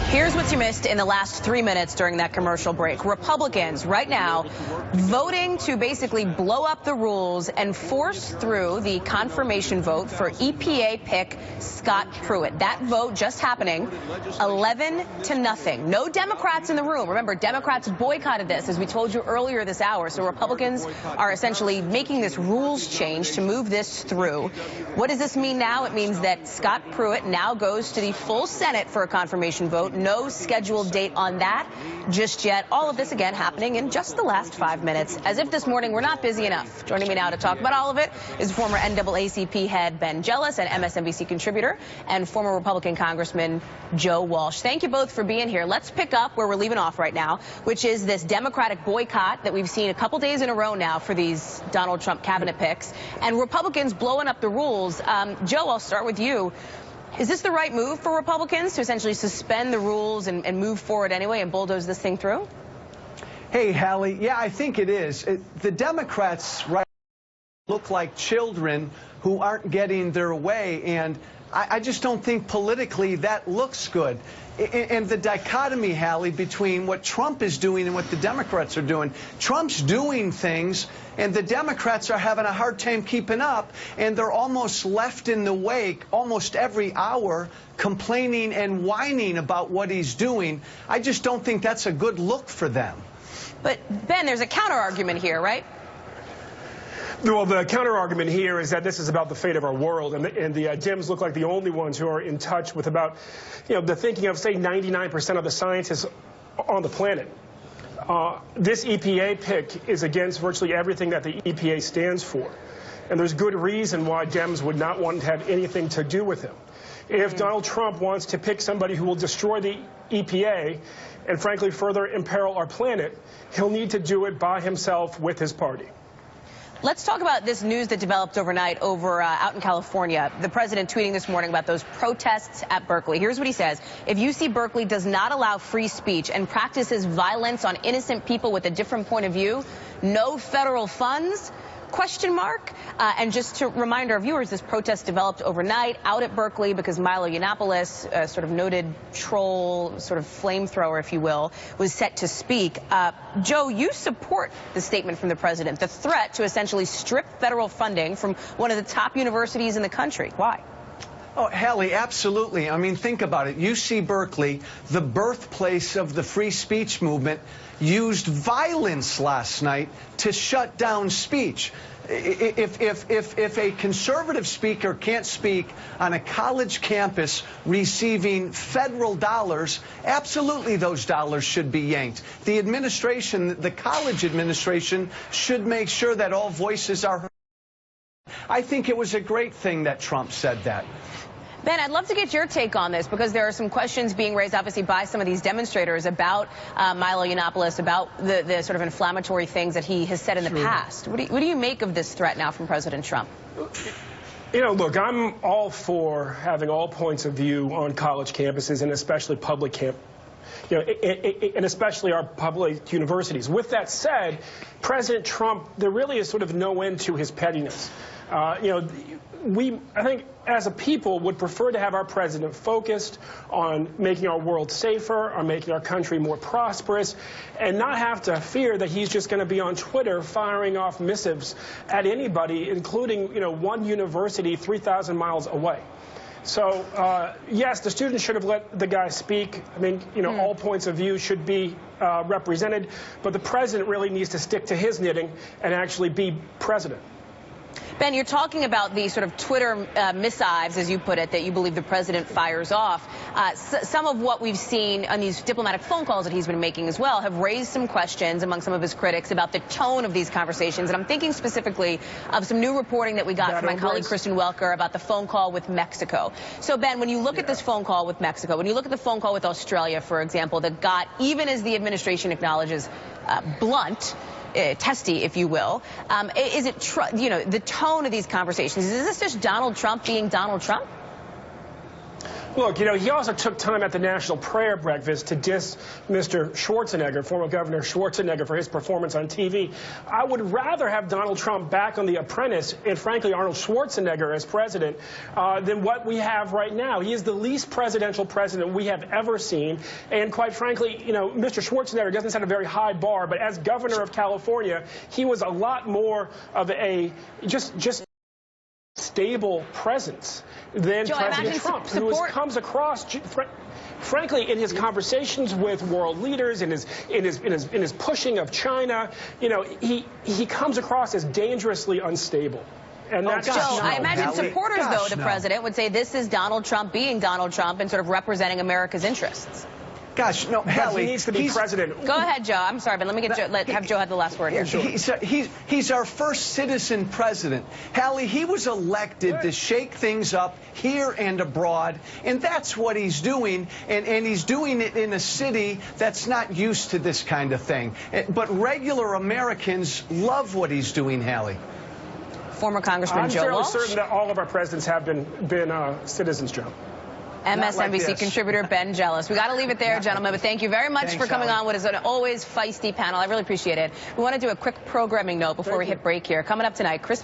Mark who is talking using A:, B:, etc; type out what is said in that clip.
A: Here's what you missed in the last 3 minutes during that commercial break. Republicans right now voting to basically blow up the rules and force through the confirmation vote for EPA pick Scott Pruitt. That vote just happening 11-0. No Democrats in the room. Remember, Democrats boycotted this, as we told you earlier this hour. So Republicans are essentially making this rules change to move this through. What does this mean now? It means that Scott Pruitt now goes to the full Senate for a confirmation vote. No scheduled date on that just yet. All of this, again, happening in just the last 5 minutes. As if this morning we're not busy enough. Joining me now to talk about all of it is former NAACP head Ben Jealous and MSNBC contributor and former Republican Congressman Joe Walsh. Thank you both for being here. Let's pick up where we're leaving off right now, which is this Democratic boycott that we've seen a couple days in a row now for these Donald Trump cabinet picks, and Republicans blowing up the rules. Joe, I'll start with you. Is this the right move for Republicans to essentially suspend the rules and move forward anyway and bulldoze this thing through?
B: Hey, Hallie, yeah, I think it is. The Democrats look like children who aren't getting their way, and I just don't think politically that looks good. And the dichotomy, Hallie, between what Trump is doing and what the Democrats are doing. Trump's doing things, and the Democrats are having a hard time keeping up, and they're almost left in the wake almost every hour, complaining and whining about what he's doing. I just don't think that's a good look for them.
A: But, Ben, there's a counter-argument here, right?
C: Well, the counter-argument here is that this is about the fate of our world, and the Dems look like the only ones who are in touch with about, the thinking of, say, 99% of the scientists on the planet. This EPA pick is against virtually everything that the EPA stands for, and there's good reason why Dems would not want to have anything to do with him. If Donald Trump wants to pick somebody who will destroy the EPA and, frankly, further imperil our planet, he'll need to do it by himself with his party.
A: Let's talk about this news that developed overnight out in California. The president tweeting this morning about those protests at Berkeley. Here's what he says. If UC Berkeley does not allow free speech and practices violence on innocent people with a different point of view, no federal funds? ? And just to remind our viewers, this protest developed overnight out at Berkeley because Milo Yiannopoulos, a sort of noted troll, sort of flamethrower, if you will, was set to speak. Joe, you support the statement from the president, the threat to essentially strip federal funding from one of the top universities in the country. Why?
B: Oh, Hallie, absolutely. I mean, think about it. UC Berkeley, the birthplace of the free speech movement, used violence last night to shut down speech. If a conservative speaker can't speak on a college campus receiving federal dollars, absolutely those dollars should be yanked. The administration, the college administration, should make sure that all voices are heard. I think it was a great thing that Trump said that.
A: Ben, I'd love to get your take on this because there are some questions being raised, obviously, by some of these demonstrators about Milo Yiannopoulos, about the sort of inflammatory things that he has said in the past. What do you make of this threat now from President Trump?
C: Look, I'm all for having all points of view on college campuses and especially public campuses. And especially our public universities. With that said, President Trump, there really is sort of no end to his pettiness. I think, as a people, would prefer to have our president focused on making our world safer, on making our country more prosperous, and not have to fear that he's just going to be on Twitter firing off missives at anybody, including, one university 3,000 miles away. So, yes, the students should have let the guy speak. I mean, all points of view should be represented, but the president really needs to stick to his knitting and actually be president.
A: Ben, you're talking about the sort of Twitter missives, as you put it, that you believe the president fires off. Some of what we've seen on these diplomatic phone calls that he's been making as well have raised some questions among some of his critics about the tone of these conversations. And I'm thinking specifically of some new reporting that we got from my colleague Kristen Welker about the phone call with Mexico. So, Ben, when you look at this phone call with Mexico, when you look at the phone call with Australia, for example, that got, even as the administration acknowledges, blunt, testy, if you will. Is it, the tone of these conversations? Is this just Donald Trump being Donald Trump?
C: Look, he also took time at the National Prayer Breakfast to diss Mr. Schwarzenegger, former Governor Schwarzenegger, for his performance on TV. I would rather have Donald Trump back on The Apprentice and, frankly, Arnold Schwarzenegger as president than what we have right now. He is the least presidential president we have ever seen. And, quite frankly, Mr. Schwarzenegger doesn't set a very high bar, but as governor of California, he was a lot more of a just stable presence than
A: Joe,
C: President Trump, who comes across, frankly, in his conversations with world leaders, in his pushing of China, he comes across as dangerously unstable. And that's
A: Joe, I imagine supporters, though, of the president would say this is Donald Trump being Donald Trump and sort of representing America's interests.
B: Gosh, no, Hallie,
C: he needs to be president.
A: Go ahead, Joe. I'm sorry, but let me get Joe, have Joe have the last word here.
B: He's our first citizen president. Hallie, he was elected to shake things up here and abroad, and that's what he's doing, and he's doing it in a city that's not used to this kind of thing. But regular Americans love what he's doing, Hallie.
A: Former Congressman Joe Walsh.
C: I'm fairly certain that all of our presidents have been citizens, Joe.
A: MSNBC contributor Ben Jealous. We got to leave it there, gentlemen, but thank you very much for coming on what is an always feisty panel. I really appreciate it. We want to do a quick programming note before we hit break here. Coming up tonight, Chris